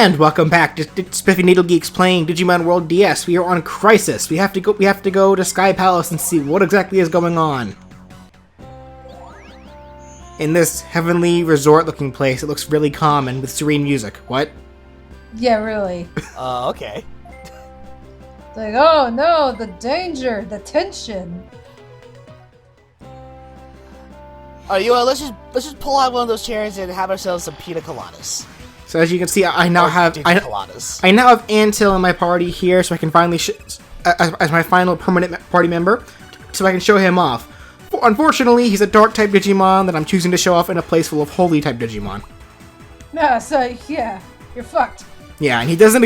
And welcome back to SpiffyNeedleGeeks playing Digimon World DS. We are on Crisis. We have to go to Sky Palace and see what exactly is going on. In this heavenly resort-looking place, it looks really calm and with serene music. What? Yeah, really. Okay. It's like, oh no, the danger, the tension. You know, let's just pull out one of those chairs and have ourselves some pina coladas. So as you can see, I now have Antil in my party here, so I can finally as my final permanent party member, so I can show him off. Unfortunately, he's a dark type Digimon that I'm choosing to show off in a place full of holy type Digimon. No, so yeah, you're fucked. Yeah, and he doesn't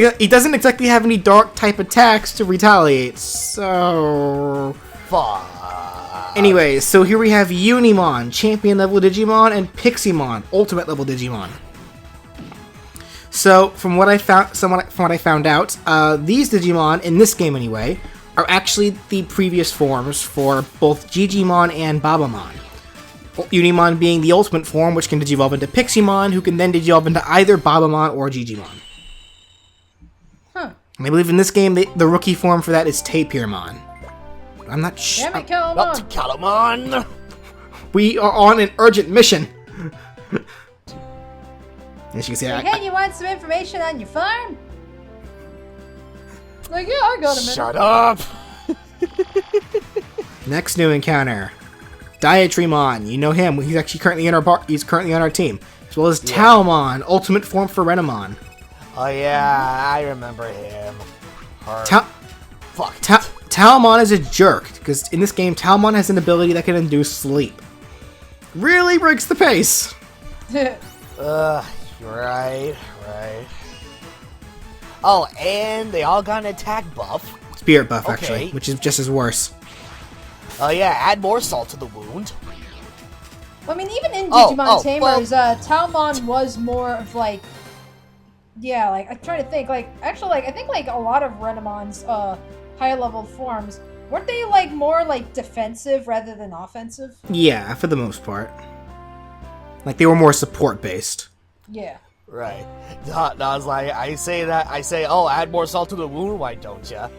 exactly have any dark type attacks to retaliate. So fuck. Anyways, so here we have Unimon, champion level Digimon, and Piximon, ultimate level Digimon. So, from what I found out, these Digimon, in this game anyway, are actually the previous forms for both Gigimon and Babamon. Unimon being the ultimate form, which can digivolve into Piximon, who can then digivolve into either Babamon or Gigimon. Huh. And I believe in this game, the rookie form for that is Tapirmon. I'm not sure. Damn it, Calumon! Calumon! We are on an urgent mission! As you can see, hey, you want some information on your farm? Like, yeah, I got a minute. Shut up! Next new encounter, Diatrimon. You know him. He's actually currently on our team, as well as Talmon, ultimate form for Renamon. Oh yeah, I remember him. Talmon is a jerk because in this game, Talmon has an ability that can induce sleep. Really breaks the pace. Right. Oh, and they all got an attack buff. Spirit buff, actually, which is just as worse. Oh yeah, add more salt to the wound. Well, I mean, even in Digimon Tamers, Talmon was more of like, yeah, like, I'm trying to think, like, actually, like, I think, like, a lot of Renamon's, high-level forms, weren't they, like, more, like, defensive rather than offensive? Yeah, for the most part. Like, they were more support-based. Yeah. Right. No, I was like, I say, oh, add more salt to the wound, why don't ya?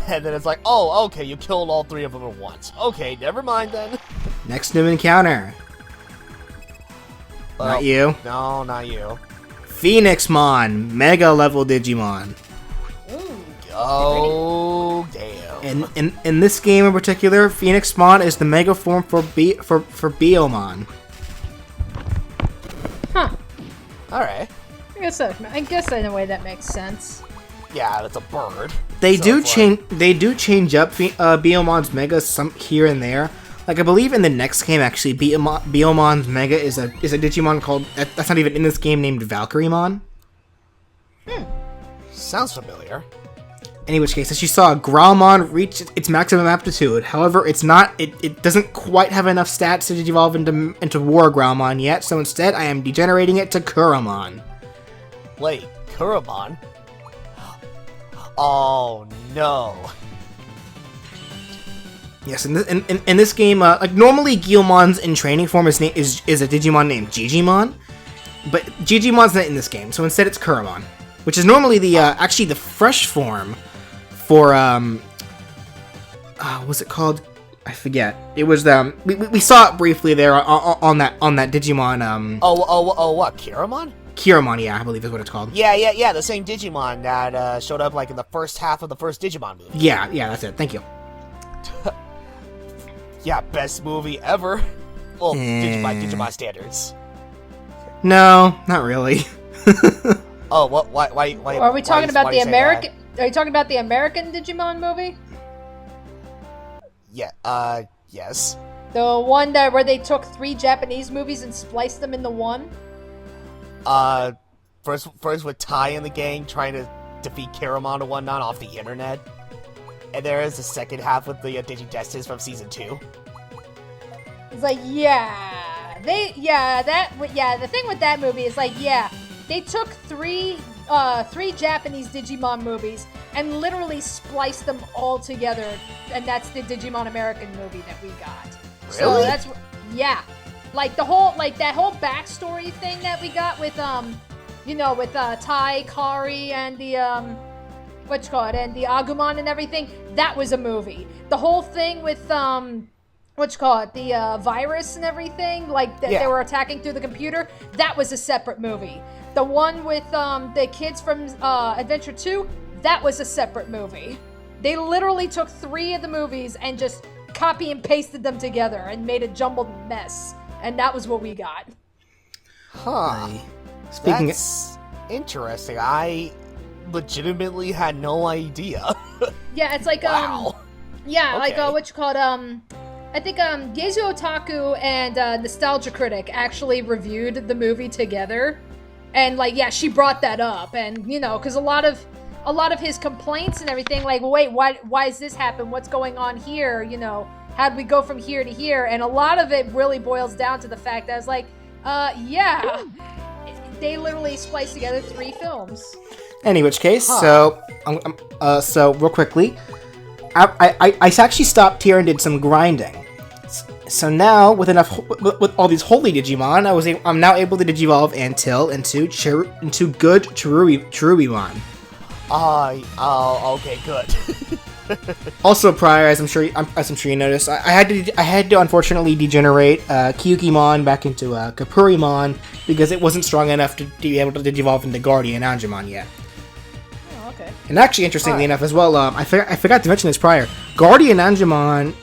And then it's like, oh, okay, you killed all three of them at once. Okay, never mind then. Next new encounter. Not you. No, not you. Phoenixmon, Mega level Digimon. Ooh. Oh, damn. And in this game in particular, Phoenixmon is the Mega form for Biomon. Huh. Alright. I guess in a way that makes sense. Yeah, that's a bird. They do change up Biomon's Mega some here and there. Like I believe in the next game actually, Biomon's Mega is a Digimon called that's not even in this game named Valkyriemon. Sounds familiar. In which case, as you saw, Growlmon reached its maximum aptitude. However, it doesn't quite have enough stats to evolve into War Growlmon yet, so instead I am degenerating it to Kuramon. Wait, Kuramon? Oh no. Yes, in this game, like normally Guilmon's in training form is a Digimon named Gigimon, but Gigimon's not in this game, so instead it's Kuramon, which is normally the actually the fresh form for what's it called? I forget. It was we saw it briefly there on that Digimon what, Kiramon? Kiramon, yeah, I believe is what it's called. Yeah, the same Digimon that showed up like in the first half of the first Digimon movie. Yeah, that's it. Thank you. Yeah, best movie ever. Well, by Digimon standards. No, not really. Oh, what? Why? Are we talking about the American? Are you talking about the American Digimon movie? Yeah. Yes. The one where they took 3 Japanese movies and spliced them into one. First with Tai and the gang trying to defeat Kiramon and whatnot off the internet, and there is the second half with the Digidestined from season 2. It's like, the thing with that movie is like, they took 3 Japanese Digimon movies and literally spliced them all together, and that's the Digimon American movie that we got. Really? So that's like the whole that whole backstory thing that we got with you know, with Tai, Kari, and the and the Agumon and everything. That was a movie. The whole thing with the virus and everything, like that they were attacking through the computer. That was a separate movie. The one with the kids from Adventure 2, that was a separate movie. They literally took 3 of the movies and just copy and pasted them together and made a jumbled mess. And that was what we got. Huh. That's interesting. I legitimately had no idea. Yeah, it's like, wow. Yeah, okay. Like, I think, Yezu Otaku and, Nostalgia Critic actually reviewed the movie together. And, like, yeah, she brought that up. And, you know, because a lot of his complaints and everything, like, wait, why does this happen? What's going on here? You know, how'd we go from here to here? And a lot of it really boils down to the fact that I was like, yeah, they literally spliced together 3 films. Any which case, so real quickly, I actually stopped here and did some grinding. So now, with all these holy Digimon, I'm now able to digivolve Antil into good Cherubimon. Okay, good. Also, prior, as I'm sure you noticed, I had to unfortunately degenerate Kyukimon back into Kapurimon because it wasn't strong enough to be able to digivolve into Guardian Angemon yet. Oh, okay. And actually, interestingly enough as well, I forgot to mention this prior. Guardian Angemon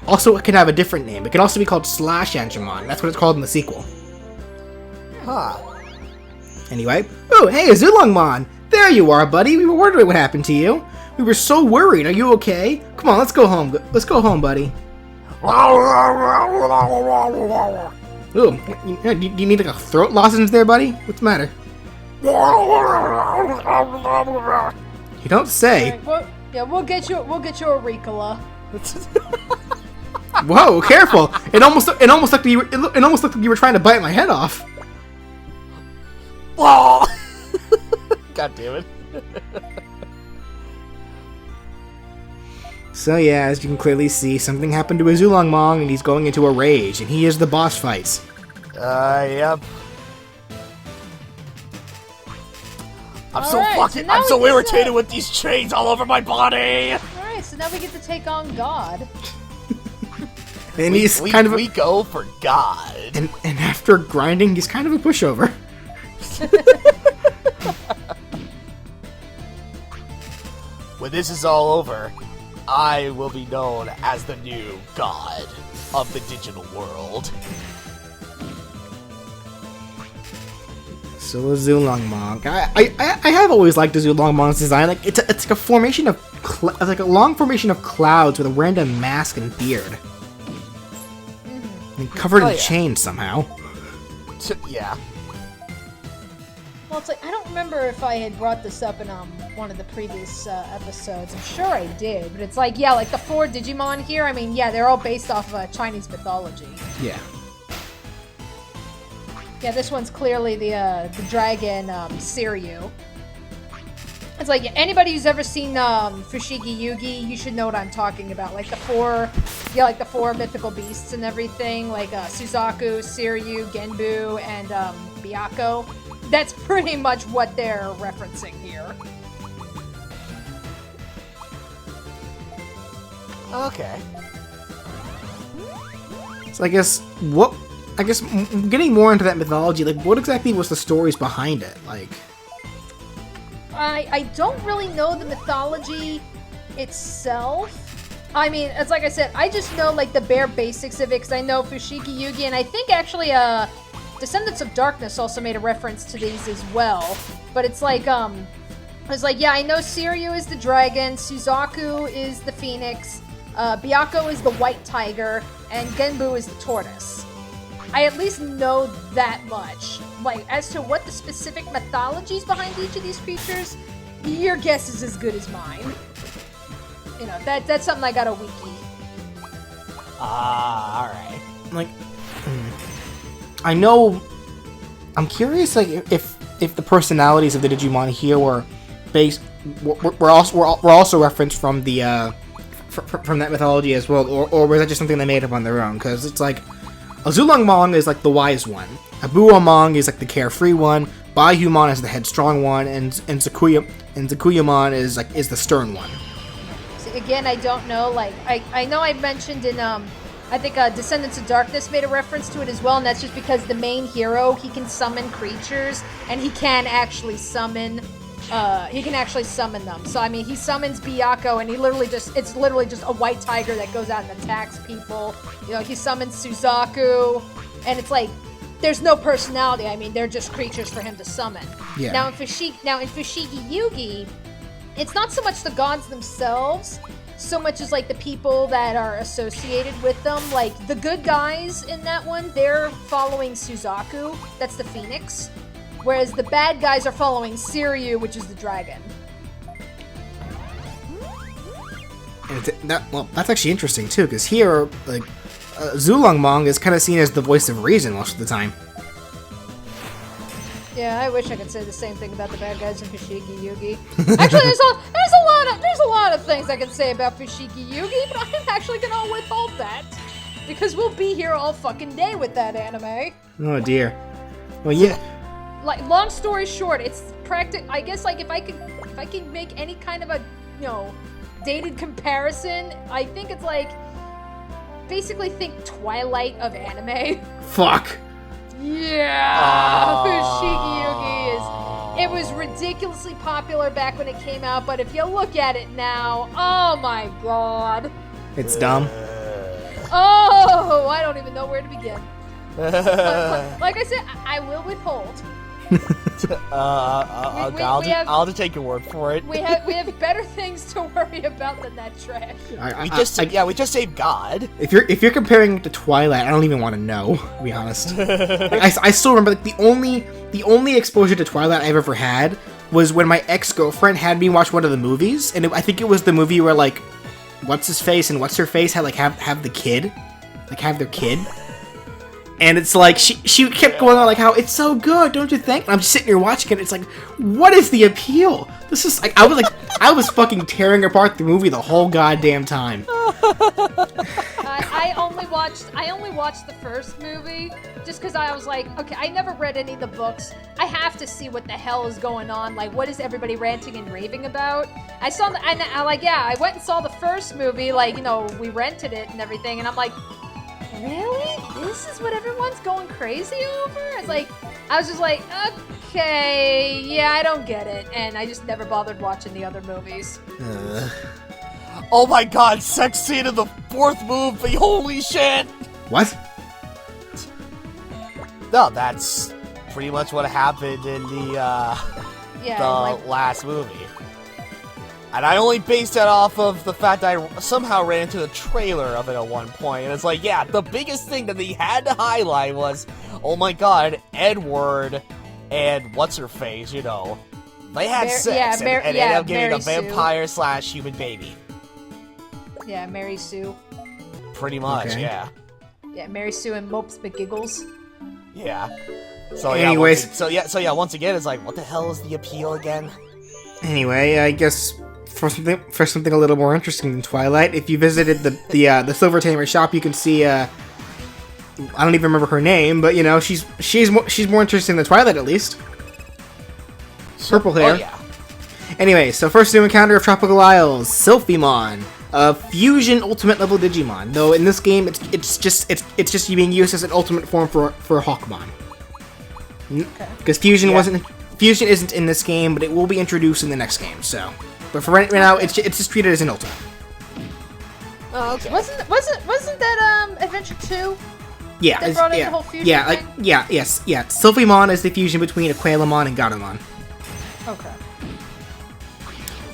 also can have a different name. It can also be called Slash Angemon. That's what it's called in the sequel. Huh. Anyway, oh hey, Azulongmon! There you are, buddy. We were wondering what happened to you. We were so worried. Are you okay? Come on, let's go home. Let's go home, buddy. Ooh, do you need like a throat lozenge there, buddy? What's the matter? You don't say. Right, we'll get you a Ricola. Whoa, careful! It almost looked like you were trying to bite my head off. God damn it. So yeah, as you can clearly see, something happened to Azulongmon and he's going into a rage, and he is the boss fights. Yep. I'm so irritated with these chains all over my body! Alright, so now we get to take on God. And we go for God. And after grinding, he's kind of a pushover. When this is all over, I will be known as the new god of the digital world. So Azulongmon, I have always liked Azulongmon's design. Like it's like a formation of like a long formation of clouds with a random mask and beard, and covered in chains somehow. Yeah. Well, it's like, I don't remember if I had brought this up in one of the previous episodes. I'm sure I did, but it's like, yeah, like the 4 Digimon here, I mean, yeah, they're all based off of Chinese mythology. Yeah. Yeah, this one's clearly the dragon, Seiryu. It's like, anybody who's ever seen Fushigi Yugi, you should know what I'm talking about. Like the 4 mythical beasts and everything, like Suzaku, Seiryu, Genbu, and Byakko. That's pretty much what they're referencing here. Okay. So I guess getting more into that mythology, like what exactly was the stories behind it? Like I don't really know the mythology itself. I mean, it's like I said, I just know like the bare basics of it because I know Fushigi Yugi, and I think actually Descendants of Darkness also made a reference to these as well. But it's like, yeah, I know Seiryu is the dragon, Suzaku is the phoenix, Byakko is the white tiger, and Genbu is the tortoise. I at least know that much. Like, as to what the specific mythologies behind each of these creatures, your guess is as good as mine. You know, that's something I got a wiki. Alright. Like, I know. I'm curious, like, if the personalities of the Digimon here were also referenced from the from that mythology as well, or was that just something they made up on their own? Because it's like Azulongmon is like the wise one, Abuamon is like the carefree one, Baihumon is the headstrong one, and Zakuyamon is the stern one. See, again, I don't know. Like, I know I mentioned in I think Descendants of Darkness made a reference to it as well, and that's just because the main hero, he can summon creatures, and he can actually summon them. So I mean, he summons Byakuya, and it's literally just a white tiger that goes out and attacks people. You know, he summons Suzaku, and it's like there's no personality. I mean, they're just creatures for him to summon. Yeah. Now in Fushigi Yugi, it's not so much the gods themselves, so much as like the people that are associated with them. Like the good guys in that one, they're following Suzaku, that's the phoenix, whereas the bad guys are following Siryu, which is the dragon. And that's actually interesting too, because here, like, Zulongmong is kind of seen as the voice of reason most of the time. Yeah, I wish I could say the same thing about the bad guys in Fushigi Yugi. Actually, there's a lot of things I can say about Fushigi Yugi, but I'm actually gonna withhold that because we'll be here all fucking day with that anime. Oh dear. Well, yeah. Like, long story short, it's I guess like if I could make any kind of a dated comparison, I think it's like basically think Twilight of anime. Fuck. Yeah, Fushigi Yugi it was ridiculously popular back when it came out, but if you look at it now, oh my god. It's dumb. Oh, I don't even know where to begin. Like I said, I will withhold. I'll just take your word for it. We have better things to worry about than that trash. We just saved God. If you're comparing it to Twilight, I don't even want to know, to be honest. Like, I still remember, like, the only exposure to Twilight I've ever had was when my ex-girlfriend had me watch one of the movies, and I think it was the movie where, like, what's his face and what's her face had, like, have the kid, like, have their kid. And it's like, she kept going on like how it's so good, don't you think? And I'm just sitting here watching it, it's like, what is the appeal? This is like, I was fucking tearing apart the movie the whole goddamn time. I only watched the first movie just because I was like, okay, I never read any of the books. I have to see what the hell is going on. Like, what is everybody ranting and raving about? I went and saw the first movie, like, we rented it and everything, and I'm like, really? This is what everyone's going crazy over? It's like, I was just like, okay, yeah, I don't get it. And I just never bothered watching the other movies. Oh my god, sex scene in the fourth movie, holy shit! What? No, that's pretty much what happened in the last movie. And I only based that off of the fact that I somehow ran into the trailer of it at one point. And it's like, yeah, the biggest thing that they had to highlight was, oh my god, Edward and what's-her-face, they had sex and ended up getting a vampire/human baby. Yeah, Mary Sue. Pretty much, okay. Yeah. Yeah, Mary Sue and Mopes McGiggles. Yeah. So anyways, once again, it's like, what the hell is the appeal again? Anyway, I guess for something a little more interesting than Twilight, if you visited the Silver Tamer shop, you can see I don't even remember her name, but she's more interesting than Twilight, at least. Purple hair. Oh yeah. Anyway, so first new encounter of Tropical Isles, Sylphimon, a fusion ultimate level Digimon. Though in this game, it's just being used as an ultimate form for Hawkmon. Because fusion isn't in this game, but it will be introduced in the next game. So, but for right now, it's just treated as an ultimate. Oh, okay. Wasn't that Adventure 2? Yeah, that brought in the whole fusion thing? Yes. Sylphimon is the fusion between Aqualamon and Gatomon. Okay.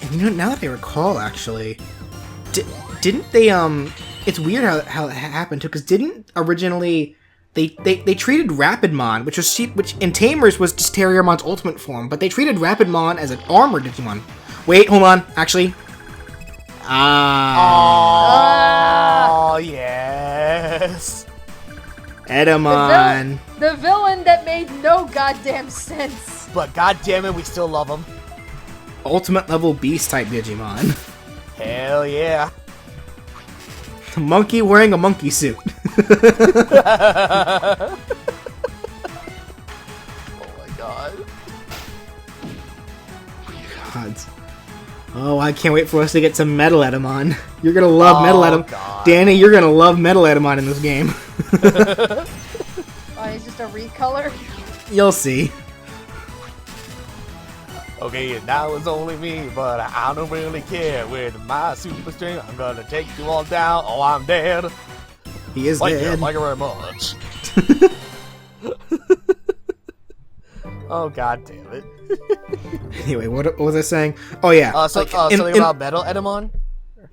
And now that I recall, actually, didn't they it's weird how it happened too, because didn't originally they treated Rapidmon, which in Tamers was just Terriermon's ultimate form, but they treated Rapidmon as an armored Digimon. Wait, hold on, actually. Oh yes. Edamon. The villain that made no goddamn sense. But goddammit, we still love him. Ultimate level beast type Digimon. Hell yeah. Monkey wearing a monkey suit. god. God. Oh, I can't wait for us to get some Metal Edamon. You're gonna love Metal Edamon. God. Danny, you're gonna love Metal Edamon in this game. Oh, he's just a recolor? You'll see. Okay, now it's only me, but I don't really care. With my super strength, I'm gonna take you all down. Oh, I'm dead. He is dead. Thank you very much. Oh, god damn it. Anyway, what was I saying? Oh yeah. Something about Metal Edamon?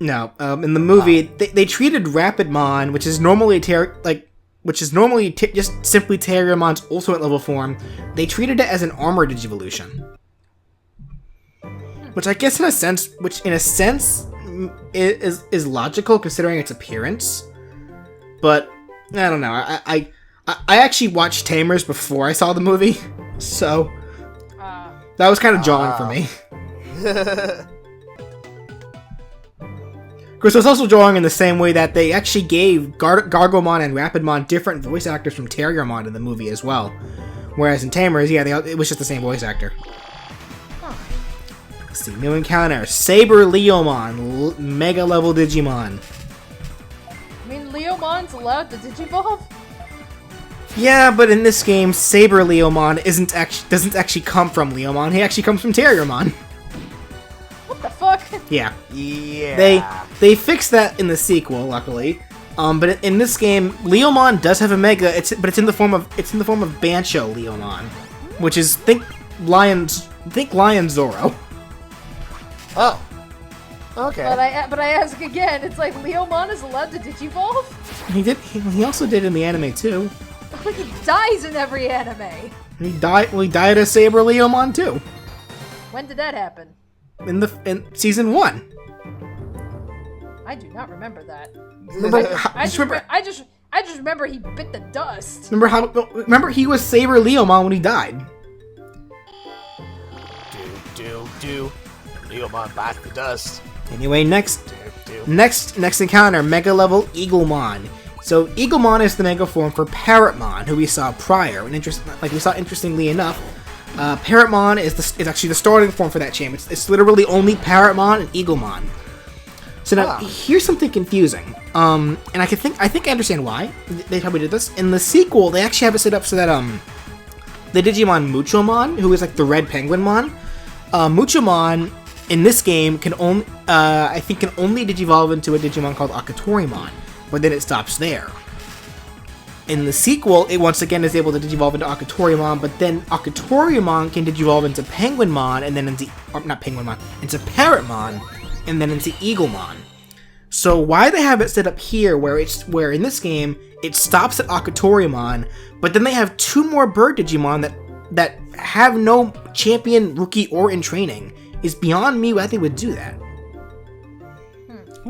No, in the movie, they treated Rapidmon, which is normally just simply Terriermon's ultimate level form. They treated it as an armor Digivolution, which I guess in a sense is logical considering its appearance. But I don't know. I actually watched Tamers before I saw the movie, so that was kind of jarring for me. Of course, it was also drawing in the same way that they actually gave Gargomon and Rapidmon different voice actors from Terriermon in the movie as well. Whereas in Tamers, yeah, it was just the same voice actor. Let's see, new encounter. Saber Leomon, Mega level Digimon. I mean, Leomon's allowed to Digivolve? Yeah, but in this game, Saber Leomon doesn't actually come from Leomon. He actually comes from Terriermon. What the fuck? Yeah. Yeah. They fixed that in the sequel, luckily. But in this game, Leomon does have a Mega. But it's in the form of Bancho Leomon, which is think Lion Zoro. Oh. Okay. But I ask again. It's like Leomon is allowed to Digivolve? He did. He also did in the anime too. He dies in every anime. He died as Saber Leomon too. When did that happen? In season 1. I do not remember that. I just remember he bit the dust. Remember he was Saber Leomon when he died. Do. Leomon bites the dust. Anyway, next encounter, Mega level Eaglemon. So Eaglemon is the Mega form for Parrotmon, who we saw prior. And interestingly enough, Parrotmon is actually the starting form for that champ. It's literally only Parrotmon and Eaglemon. So now here's something confusing. And I think I understand why they probably did this. In the sequel, they actually have it set up so that the Digimon Muchomon, who is like the red penguinmon, Muchomon in this game can only digivolve into a Digimon called Akatorimon, but then it stops there. In the sequel, it once again is able to digivolve into Akatorimon, but then Akatorimon can digivolve into Penguinmon, and then into Parrotmon, and then into Eaglemon. So why they have it set up here, where in this game it stops at Akatorimon, but then they have 2 more bird Digimon that have no champion, rookie, or in training, is beyond me why they would do that.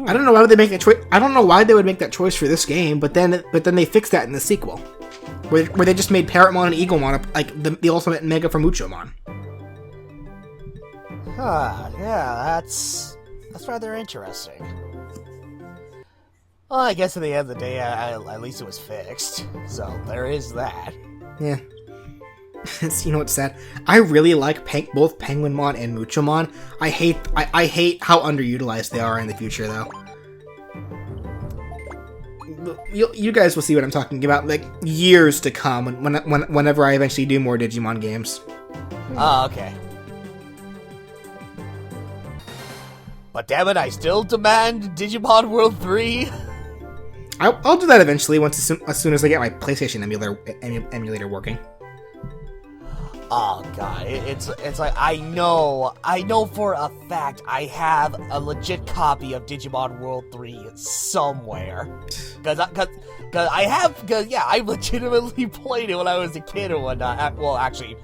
I don't know why would they make that choice. I don't know why they would make that choice for this game, but then they fixed that in the sequel, where they just made Parrotmon and Eaglemon like the ultimate Mega for Muchomon. Yeah, that's rather interesting. Well, I guess at the end of the day, at least it was fixed. So there is that. Yeah. You know what's sad? I really like both Penguinmon and Muchomon. I hate how underutilized they are in the future, though. You guys will see what I'm talking about, like years to come, whenever I eventually do more Digimon games. Oh, okay. But damn it, I still demand Digimon World 3. I'll do that eventually as soon as I get my PlayStation emulator working. Oh god, it's like I know for a fact I have a legit copy of Digimon World 3 somewhere. Cause I legitimately played it when I was a kid and whatnot. Well, actually,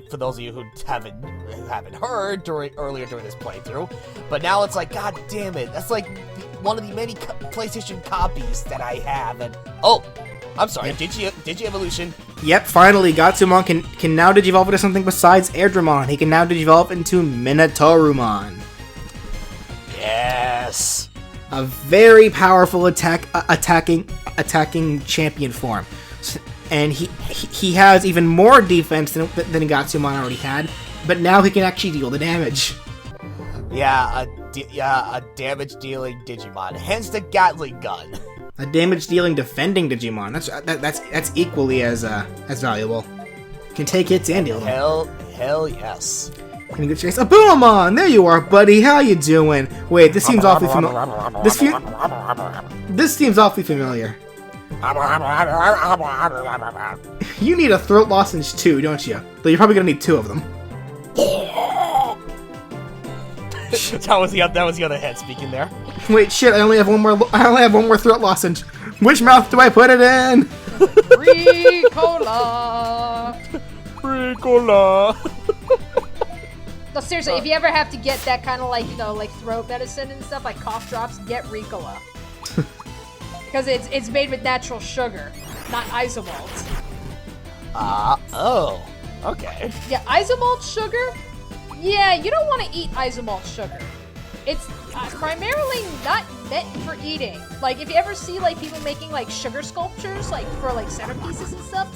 for those of you who haven't heard earlier during this playthrough, but now it's like, god damn it, that's like one of the many PlayStation copies that I have. And I'm sorry, Digi-Evolution. Yep, finally, Gatsumon can now digivolve into something besides Airdramon. He can now digivolve into Minotaurumon. Yes! A very powerful attacking champion form. and he has even more defense than Gatsumon already had, but now he can actually deal the damage. Yeah, a damage-dealing Digimon. Hence the Gatling gun. A damage-dealing defending Digimon. That's equally as valuable. Can take hits and deal them. Hell yes. Can you go chase? Abumamon! There you are, buddy. How you doing? Wait, this seems awfully familiar. This seems awfully familiar. You need a throat lozenge too, don't you? Though you're probably gonna need 2 of them. that was the other head speaking there. Wait, shit! I only have one more throat lozenge. Which mouth do I put it in? Ricola. Ricola. No, seriously, if you ever have to get that kind of like, you know, like throat medicine and stuff, like cough drops, get Ricola. Because it's made with natural sugar, not isomalt. Oh. Okay. Yeah, isomalt sugar? Yeah, you don't want to eat isomalt sugar. It's primarily not meant for eating. Like, if you ever see, like, people making, like, sugar sculptures, like, for, like, centerpieces and stuff,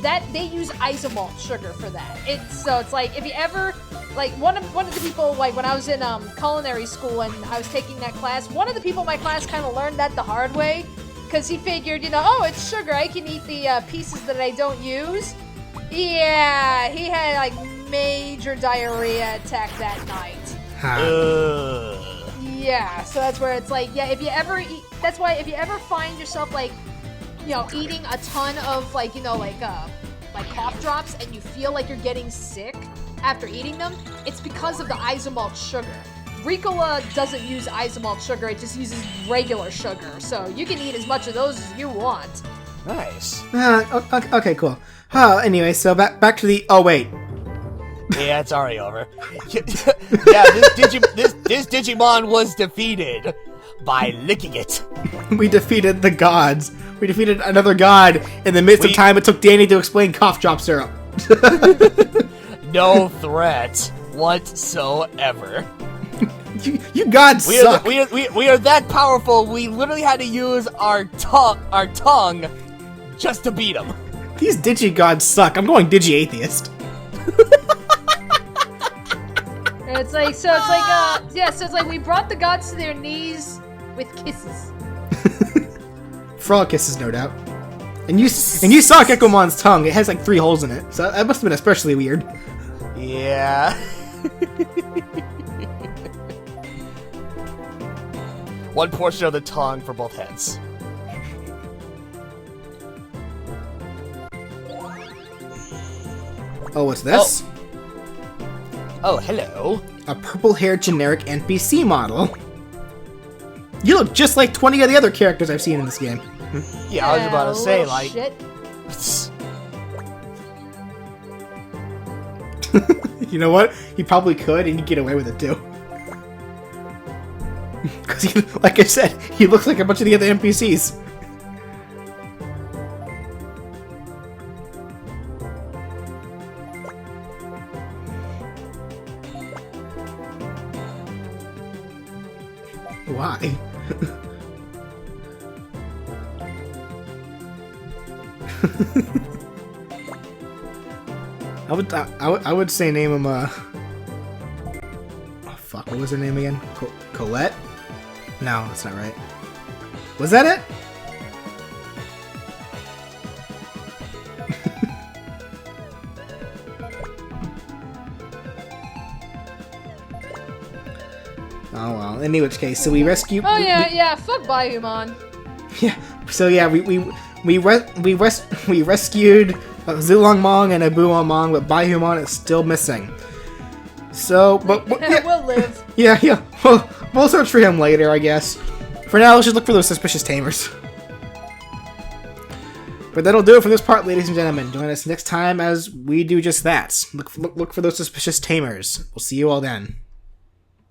that they use isomalt sugar for that. It's like, if you ever, like, one of the people, like, when I was in culinary school and I was taking that class, one of the people in my class kind of learned that the hard way, because he figured, you know, oh, it's sugar, I can eat the pieces that I don't use. Yeah, he had, like, major diarrhea attack that night. Yeah, so that's where it's like, yeah, if you ever eat, that's why if you ever find yourself, like, you know, eating a ton of, like, you know, like cough drops and you feel like you're getting sick after eating them, it's because of the isomalt sugar. Ricola doesn't use isomalt sugar, it just uses regular sugar, so you can eat as much of those as you want. Nice. Okay, cool. Anyway, so back to the... Oh, wait. Yeah, it's already over. Yeah, this Digimon was defeated by licking it. We defeated the gods. We defeated another god in the midst of time it took Danny to explain cough drop syrup. No threat whatsoever. You gods suck. We are that powerful. We literally had to use our tongue just to beat them. These Digi-gods suck. I'm going Digi-atheist. It's like we brought the gods to their knees with kisses. Frog kisses, no doubt. And you saw Gekkomon's tongue. It has like 3 holes in it, so that must have been especially weird. Yeah. One portion of the tongue for both heads. Oh, what's this? Oh, hello. A purple-haired generic NPC model. You look just like 20 of the other characters I've seen in this game. Yeah, I was about to say, like... Shit. You know what? He probably could, and he'd get away with it, too. Because, like I said, he looks like a bunch of the other NPCs. Why? I would say name him oh fuck, what was her name again? Colette? No, that's not right. Was that it? Oh well. In which case, so we rescue. Oh yeah, fuck Bayumon. Yeah. So yeah, we rescued Zulongmong and Abumamon, but Bayumon is still missing. So, but yeah, we'll live. Yeah. We'll search for him later, I guess. For now, let's just look for those suspicious tamers. But that'll do it for this part, ladies and gentlemen. Join us next time as we do just that. Look for those suspicious tamers. We'll see you all then.